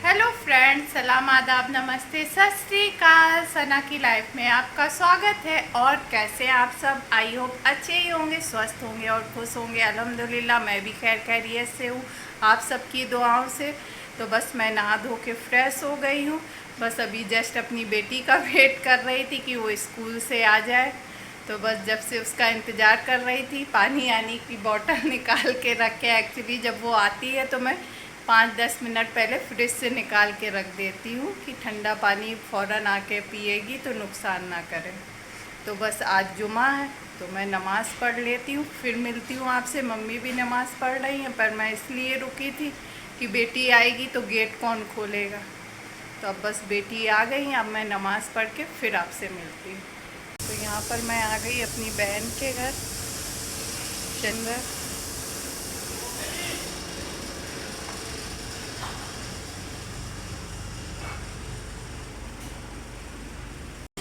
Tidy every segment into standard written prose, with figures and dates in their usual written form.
Hello friends, सलाम आदाब नमस्ते सत श्री अकाल। सना की लाइफ में आपका स्वागत है। और कैसे हैं आप सब? आई होप अच्छे ही होंगे, स्वस्थ होंगे और खुश होंगे। अल्हम्दुलिल्लाह मैं भी खैर खैरियत से हूँ, आप सबकी दुआओं से। तो बस मैं नहा धो के फ्रेश हो गई हूँ। बस अभी जस्ट अपनी बेटी का वेट कर रही थी कि वो स्कूल से आ जाए। तो बस जब से उसका इंतज़ार कर रही थी, पानी आने की बोतल निकाल के रख के, एक्चुअली जब वो आती है तो मैं 5-10 मिनट पहले फ्रिज से निकाल के रख देती हूँ कि ठंडा पानी फ़ौरन आके पिएगी तो नुकसान ना करे। तो बस आज जुमा है तो मैं नमाज़ पढ़ लेती हूँ, फिर मिलती हूँ आपसे। मम्मी भी नमाज़ पढ़ रही हैं, पर मैं इसलिए रुकी थी कि बेटी आएगी तो गेट कौन खोलेगा। तो अब बस बेटी आ गई, अब मैं नमाज़ पढ़ के फिर आपसे मिलती हूँ। तो यहाँ पर मैं आ गई अपनी बहन के घर चंदर।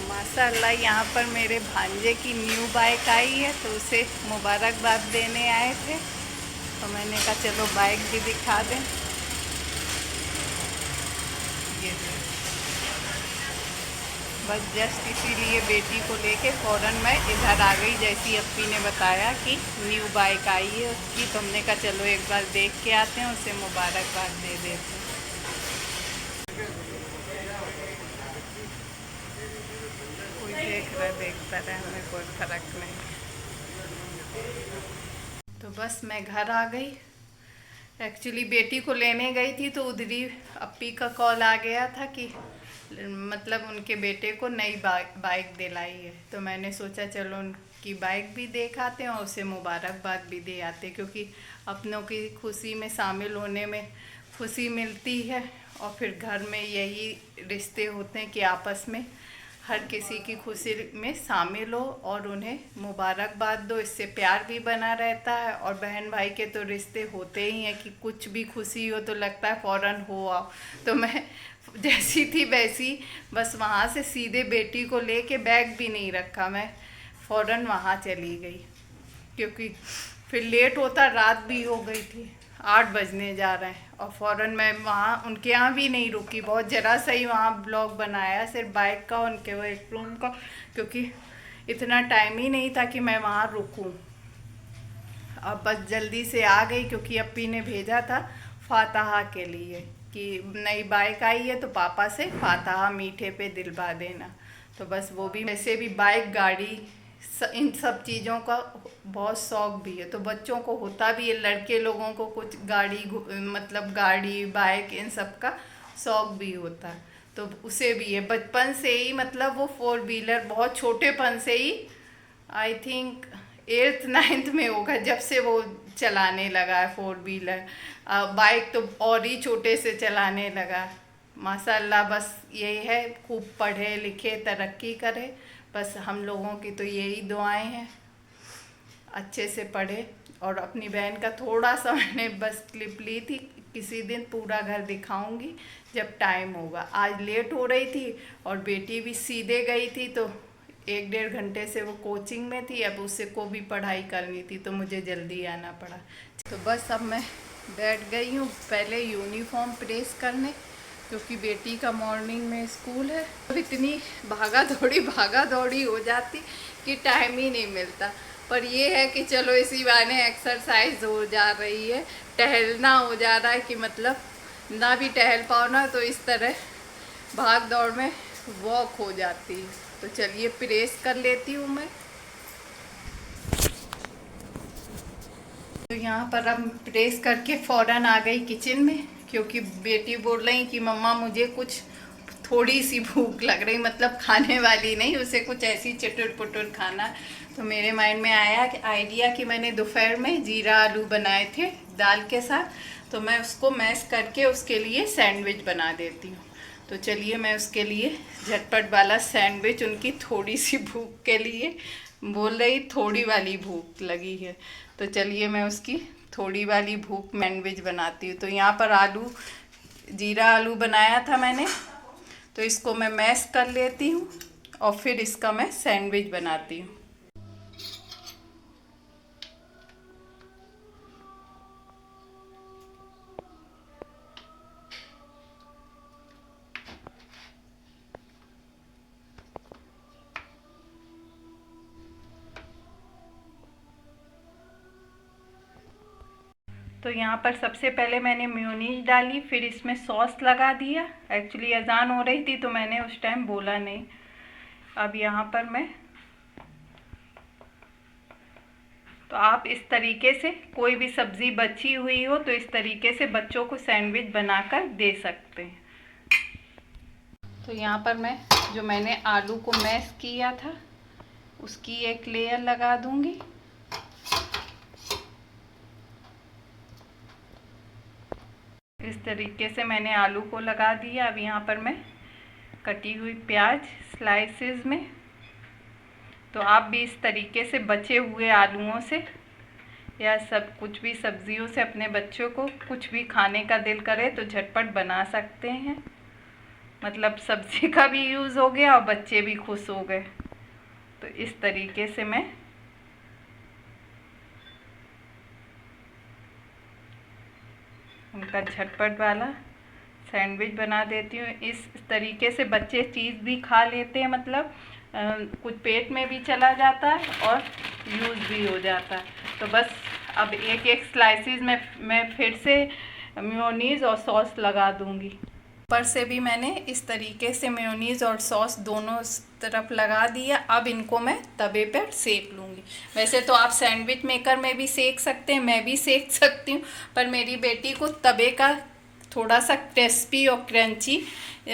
माशाल्लाह यहाँ पर मेरे भांजे की न्यू बाइक आई है तो उसे मुबारकबाद देने आए थे। तो मैंने कहा चलो बाइक भी दिखा दें। ये बस जस्ट इसीलिए बेटी को लेके फ़ौरन मैं इधर आ गई, जैसी अप्पी ने बताया कि न्यू बाइक आई है उसकी। तो हमने कहा चलो एक बार देख के आते हैं, उसे मुबारकबाद दे देते हैं। कोई देख रहा देखता रहे, हमें कोई फ़र्क नहीं। तो बस मैं घर आ गई। एक्चुअली बेटी को लेने गई थी तो उधरी अप्पी का कॉल आ गया था कि मतलब उनके बेटे को नई बाइक दिलाई है। तो मैंने सोचा चलो उनकी बाइक भी देख आते हैं और उसे मुबारकबाद भी दे आते, क्योंकि अपनों की खुशी में शामिल होने में खुशी मिलती है। और फिर घर में यही रिश्ते होते हैं कि आपस में हर किसी की खुशी में शामिल हो और उन्हें मुबारकबाद दो। इससे प्यार भी बना रहता है। और बहन भाई के तो रिश्ते होते ही हैं कि कुछ भी खुशी हो तो लगता है फ़ौरन हो आओ। तो मैं जैसी थी वैसी बस वहाँ से सीधे बेटी को लेके बैग भी नहीं रखा, मैं फ़ौरन वहाँ चली गई, क्योंकि फिर लेट होता, रात भी हो गई थी, 8 बजने जा रहे हैं। और फ़ौरन मैं वहाँ उनके यहाँ भी नहीं रुकी, बहुत ज़रा सा ही वहाँ ब्लॉग बनाया सिर्फ बाइक का, उनके वो एक रूम का, क्योंकि इतना टाइम ही नहीं था कि मैं वहाँ रुकूँ। अब बस जल्दी से आ गई, क्योंकि अप्पी ने भेजा था फातहा के लिए कि नई बाइक आई है तो पापा से फातहा मीठे पे दिलवा देना। तो बस वो भी, वैसे भी बाइक गाड़ी इन सब चीज़ों का बहुत शौक भी है। तो बच्चों को होता भी है, लड़के लोगों को कुछ गाड़ी मतलब गाड़ी बाइक इन सब का शौक भी होता है। तो उसे भी है बचपन से ही, मतलब वो 4 व्हीलर बहुत छोटेपन से ही, आई थिंक 8th 9th में होगा जब से वो चलाने लगा है 4 व्हीलर। बाइक तो और ही छोटे से चलाने लगा। माशाल्लाह, बस यही है, खूब पढ़े लिखे तरक्की करे, बस हम लोगों की तो यही दुआएं हैं, अच्छे से पढ़े। और अपनी बहन का थोड़ा सा मैंने बस क्लिप ली थी, किसी दिन पूरा घर दिखाऊंगी जब टाइम होगा। आज लेट हो रही थी और बेटी भी सीधे गई थी, तो 1-1.5 घंटे से वो कोचिंग में थी, अब उसे को भी पढ़ाई करनी थी तो मुझे जल्दी आना पड़ा। तो बस अब मैं बैठ गई हूँ पहले यूनिफॉर्म प्रेस करने, क्योंकि बेटी का मॉर्निंग में स्कूल है। और इतनी भागा दौड़ी हो जाती कि टाइम ही नहीं मिलता। पर ये है कि चलो इसी बहाने एक्सरसाइज हो जा रही है, टहलना हो जा रहा है, कि मतलब ना भी टहल पाओ ना तो इस तरह भाग दौड़ में वॉक हो जाती है। तो चलिए प्रेस कर लेती हूँ मैं। तो यहाँ पर अब प्रेस करके फ़ौरन आ गई किचन में, क्योंकि बेटी बोल रही कि मम्मा मुझे कुछ थोड़ी सी भूख लग रही, मतलब खाने वाली नहीं, उसे कुछ ऐसी चटुर पुटुर खाना। तो मेरे माइंड में आया कि आइडिया कि मैंने दोपहर में जीरा आलू बनाए थे दाल के साथ, तो मैं उसको मैश करके उसके लिए सैंडविच बना देती हूँ। तो चलिए मैं उसके लिए झटपट वाला सैंडविच, उनकी थोड़ी सी भूख के लिए बोल रही, थोड़ी वाली भूख लगी है, तो चलिए मैं उसकी थोड़ी वाली भूख सैंडविच बनाती हूँ। तो यहाँ पर आलू, जीरा आलू बनाया था मैंने, तो इसको मैं मैश कर लेती हूँ और फिर इसका मैं सैंडविच बनाती हूँ। तो यहाँ पर सबसे पहले मैंने मेयोनीज डाली, फिर इसमें सॉस लगा दिया। एक्चुअली अजान हो रही थी तो मैंने उस टाइम बोला नहीं। अब यहाँ पर मैं, तो आप इस तरीके से कोई भी सब्ज़ी बची हुई हो तो इस तरीके से बच्चों को सैंडविच बनाकर दे सकते हैं। तो यहाँ पर मैं जो मैंने आलू को मैश किया था उसकी एक लेयर लगा दूंगी। इस तरीके से मैंने आलू को लगा दिया। अब यहाँ पर मैं कटी हुई प्याज स्लाइसेस में, तो आप भी इस तरीके से बचे हुए आलूओं से या सब कुछ भी सब्जियों से अपने बच्चों को कुछ भी खाने का दिल करे तो झटपट बना सकते हैं। मतलब सब्जी का भी यूज़ हो गया और बच्चे भी खुश हो गए। तो इस तरीके से मैं उनका झटपट वाला सैंडविच बना देती हूँ। इस तरीके से बच्चे चीज़ भी खा लेते हैं, मतलब कुछ पेट में भी चला जाता है और यूज़ भी हो जाता है। तो बस अब एक एक स्लाइसिस में मैं फिर से मेयोनीज़ और सॉस लगा दूँगी। ऊपर से भी मैंने इस तरीके से मेयोनीज़ और सॉस दोनों तरफ लगा दिया। अब इनको मैं तवे पर सेक लूँगी। वैसे तो आप सैंडविच मेकर में भी सेक सकते हैं, मैं भी सेक सकती हूँ, पर मेरी बेटी को तवे का थोड़ा सा क्रिस्पी और क्रंची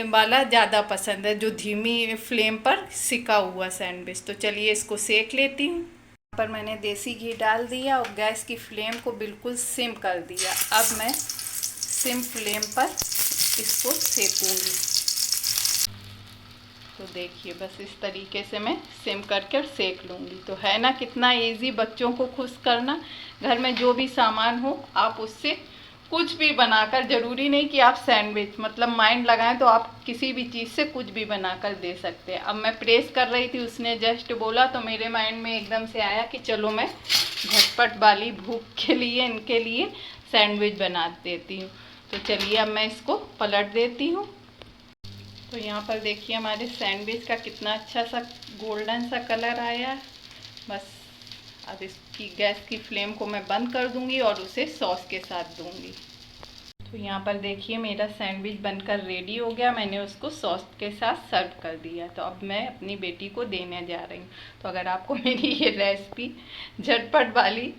वाला ज़्यादा पसंद है, जो धीमी फ्लेम पर सिका हुआ सैंडविच। तो चलिए इसको सेक लेती हूँ। यहाँ पर मैंने देसी घी डाल दिया और गैस की फ्लेम को बिल्कुल सिम कर दिया। अब मैं सिम फ्लेम पर इसको सेकूंगी। तो देखिए बस इस तरीके से मैं सिम करके सेक लूँगी। तो है ना कितना इजी बच्चों को खुश करना। घर में जो भी सामान हो आप उससे कुछ भी बनाकर, ज़रूरी नहीं कि आप सैंडविच, मतलब माइंड लगाएं तो आप किसी भी चीज़ से कुछ भी बनाकर दे सकते हैं। अब मैं प्रेस कर रही थी, उसने जस्ट बोला तो मेरे माइंड में एकदम से आया कि चलो मैं झटपट वाली भूख के लिए इनके लिए सैंडविच बना देती हूँ। तो चलिए अब मैं इसको पलट देती हूँ। तो यहाँ पर देखिए हमारे सैंडविच का कितना अच्छा सा गोल्डन सा कलर आया। बस अब इसकी गैस की फ्लेम को मैं बंद कर दूँगी और उसे सॉस के साथ दूँगी। तो यहाँ पर देखिए मेरा सैंडविच बनकर रेडी हो गया। मैंने उसको सॉस के साथ सर्व कर दिया। तो अब मैं अपनी बेटी को देने जा रही हूँ। तो अगर आपको मेरी ये रेसिपी झटपट वाली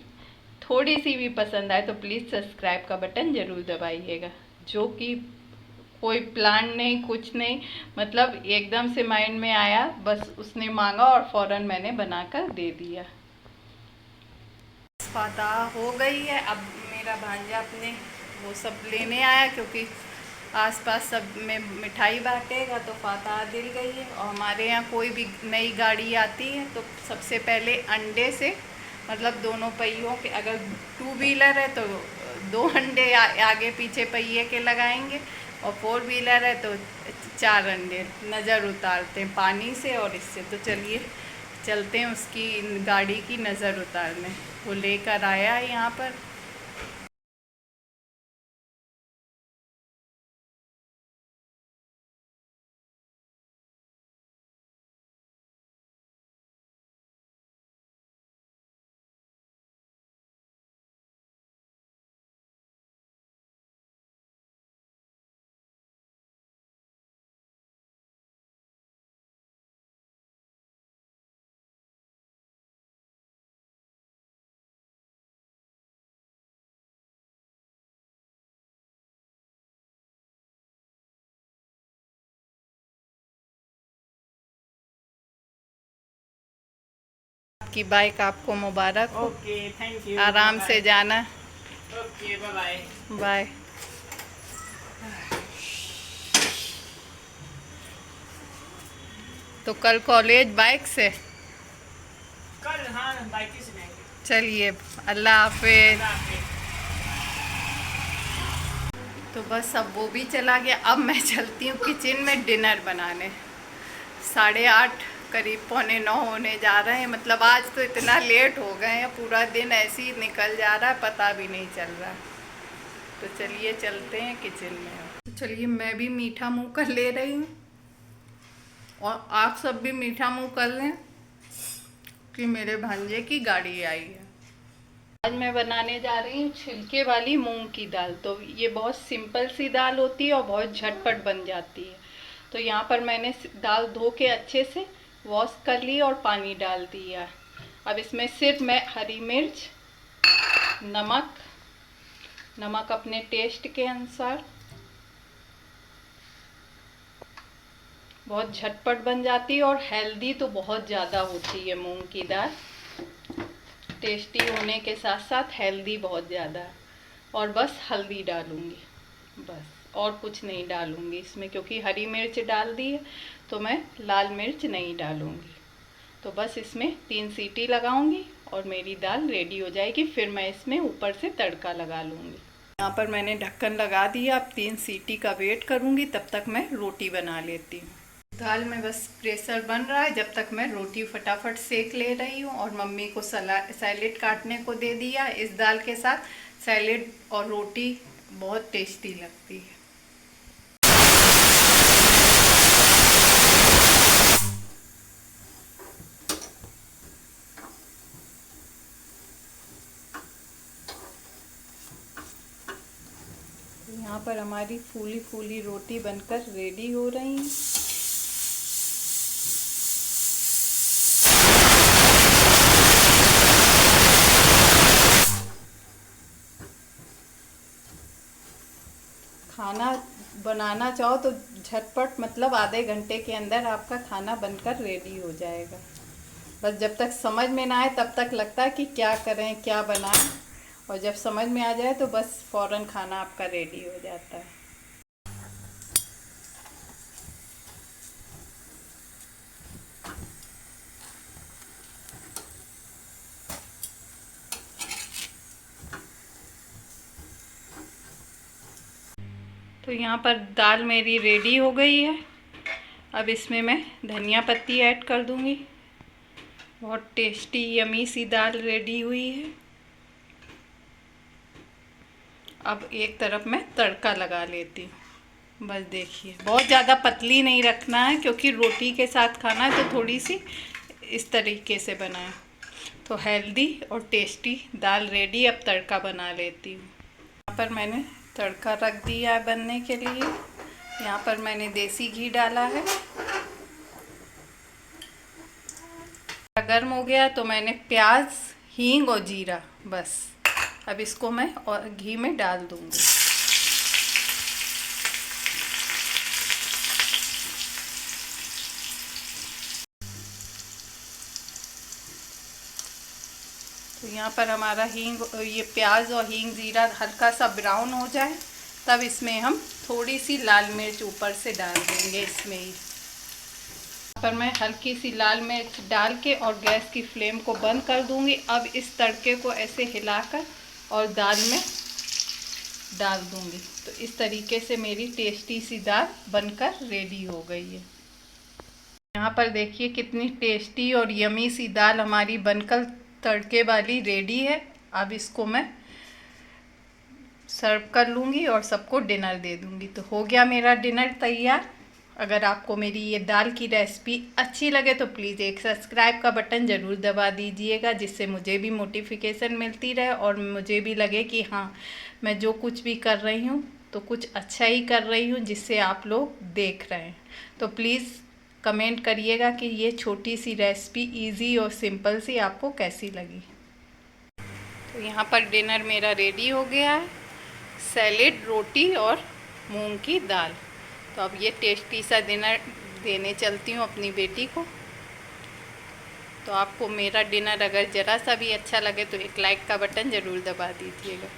थोड़ी सी भी पसंद आए तो प्लीज़ सब्सक्राइब का बटन ज़रूर दबाइएगा। जो कि कोई प्लान नहीं, कुछ नहीं, मतलब एकदम से माइंड में आया, बस उसने मांगा और फ़ौरन मैंने बनाकर दे दिया। फाता हो गई है। अब मेरा भांजा अपने वो सब लेने आया, क्योंकि आसपास सब में मिठाई बांटेगा, तो फाता दिल गई है। और हमारे यहाँ कोई भी नई गाड़ी आती है तो सबसे पहले अंडे से, मतलब दोनों पहियों के, अगर 2 व्हीलर है तो 2 अंडे आगे पीछे पहिए के लगाएंगे, और 4 व्हीलर है तो 4 अंडे नज़र उतारते हैं पानी से और इससे। तो चलिए चलते हैं उसकी गाड़ी की नज़र उतारने। वो लेकर आया है यहाँ पर। आपकी बाइक आपको मुबारक हो। Okay, thank you. आराम से जाना। Okay, bye bye. बाय। तो कल कॉलेज बाइक से? कल हाँ बाइक से जाएंगे। चलिए, अल्लाह हाफिज। अल्लाह हाफिज। तो बस अब वो भी चला गया। अब मैं चलती हूँ किचन में डिनर बनाने। 8:30 करीब 8:45 होने जा रहे हैं। मतलब आज तो इतना लेट हो गए हैं, पूरा दिन ऐसे ही निकल जा रहा है, पता भी नहीं चल रहा। तो चलिए चलते हैं किचन में। तो चलिए मैं भी मीठा मुँह कर ले रही हूँ, और आप सब भी मीठा मुँह कर लें कि मेरे भांजे की गाड़ी आई है। आज मैं बनाने जा रही हूँ छिलके वाली मूंग की दाल। तो ये बहुत सिंपल सी दाल होती है और बहुत झटपट बन जाती है। तो यहाँ पर मैंने दाल धो के अच्छे से वॉश कर ली और पानी डाल दिया। अब इसमें सिर्फ मैं हरी मिर्च, नमक अपने टेस्ट के अनुसार, बहुत झटपट बन जाती है और हेल्दी तो बहुत ज़्यादा होती है मूंग की दाल। टेस्टी होने के साथ साथ हेल्दी बहुत ज़्यादा है। और बस हल्दी डालूँगी, बस और कुछ नहीं डालूँगी इसमें, क्योंकि हरी मिर्च डाल दी है तो मैं लाल मिर्च नहीं डालूँगी। तो बस इसमें 3 सीटी लगाऊँगी और मेरी दाल रेडी हो जाएगी। फिर मैं इसमें ऊपर से तड़का लगा लूँगी। यहाँ पर मैंने ढक्कन लगा दिया। अब 3 सीटी का वेट करूँगी, तब तक मैं रोटी बना लेती हूँ। दाल में बस प्रेशर बन रहा है, जब तक मैं रोटी फटाफट सेक ले रही हूँ। और मम्मी को सैलेड काटने को दे दिया। इस दाल के साथ सैलेड और रोटी बहुत टेस्टी लगती है। यहाँ पर हमारी फूली फूली रोटी बनकर रेडी हो रही है। खाना बनाना चाहो तो झटपट, मतलब आधे घंटे के अंदर आपका खाना बनकर रेडी हो जाएगा। बस जब तक समझ में ना आए तब तक लगता है कि क्या करें, क्या बनाएं, और जब समझ में आ जाए तो बस फ़ौरन खाना आपका रेडी हो जाता है। तो यहाँ पर दाल मेरी रेडी हो गई है। अब इसमें मैं धनिया पत्ती ऐड कर दूँगी। बहुत टेस्टी यमी सी दाल रेडी हुई है। अब एक तरफ मैं तड़का लगा लेती हूँ। बस देखिए, बहुत ज़्यादा पतली नहीं रखना है, क्योंकि रोटी के साथ खाना है, तो थोड़ी सी इस तरीके से बनाएं। तो हेल्दी और टेस्टी दाल रेडी। अब तड़का बना लेती हूँ। यहाँ पर मैंने तड़का रख दिया है बनने के लिए। यहाँ पर मैंने देसी घी डाला है। गर्म हो गया तो मैंने प्याज, हींग और जीरा, बस अब इसको मैं और घी में डाल दूँगी। तो यहाँ पर हमारा ये प्याज और हींग जीरा हल्का सा ब्राउन हो जाए, तब इसमें हम थोड़ी सी लाल मिर्च ऊपर से डाल देंगे इसमें ही। यहाँ पर मैं हल्की सी लाल मिर्च डाल के और गैस की फ्लेम को बंद कर दूँगी। अब इस तड़के को ऐसे हिलाकर और दाल में डाल दूँगी। तो इस तरीके से मेरी टेस्टी सी दाल बनकर रेडी हो गई है। यहाँ पर देखिए कितनी टेस्टी और यमी सी दाल हमारी बनकर तड़के वाली रेडी है। अब इसको मैं सर्व कर लूँगी और सबको डिनर दे दूँगी। तो हो गया मेरा डिनर तैयार। अगर आपको मेरी ये दाल की रेसिपी अच्छी लगे तो प्लीज़ एक सब्सक्राइब का बटन ज़रूर दबा दीजिएगा, जिससे मुझे भी नोटिफिकेशन मिलती रहे और मुझे भी लगे कि हाँ, मैं जो कुछ भी कर रही हूँ तो कुछ अच्छा ही कर रही हूँ, जिससे आप लोग देख रहे हैं। तो प्लीज़ कमेंट करिएगा कि ये छोटी सी रेसिपी इजी और सिंपल सी आपको कैसी लगी। तो यहाँ पर डिनर मेरा रेडी हो गया है, सैलेड, रोटी और मूंग की दाल। तो अब ये टेस्टी सा डिनर देने चलती हूँ अपनी बेटी को। तो आपको मेरा डिनर अगर ज़रा सा भी अच्छा लगे तो एक लाइक का बटन ज़रूर दबा दीजिएगा।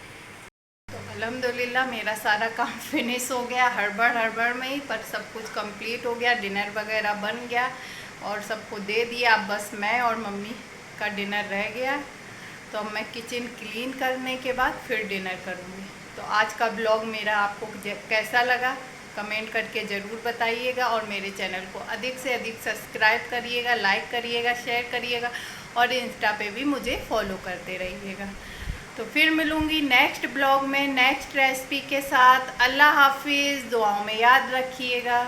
तो अल्हम्दुलिल्लाह मेरा सारा काम फिनिश हो गया, हड़बड़ में ही, पर सब कुछ कंप्लीट हो गया। डिनर वगैरह बन गया और सबको दे दिया। अब बस मैं और मम्मी का डिनर रह गया। तो अब मैं किचन क्लीन करने के बाद फिर डिनर करूँगी। तो आज का ब्लॉग मेरा आपको कैसा लगा कमेंट करके ज़रूर बताइएगा। और मेरे चैनल को अधिक से अधिक सब्सक्राइब करिएगा, लाइक करिएगा, शेयर करिएगा और इंस्टा पे भी मुझे फॉलो करते रहिएगा। तो फिर मिलूँगी नेक्स्ट ब्लॉग में नेक्स्ट रेसिपी के साथ। अल्लाह हाफिज़। दुआओं में याद रखिएगा।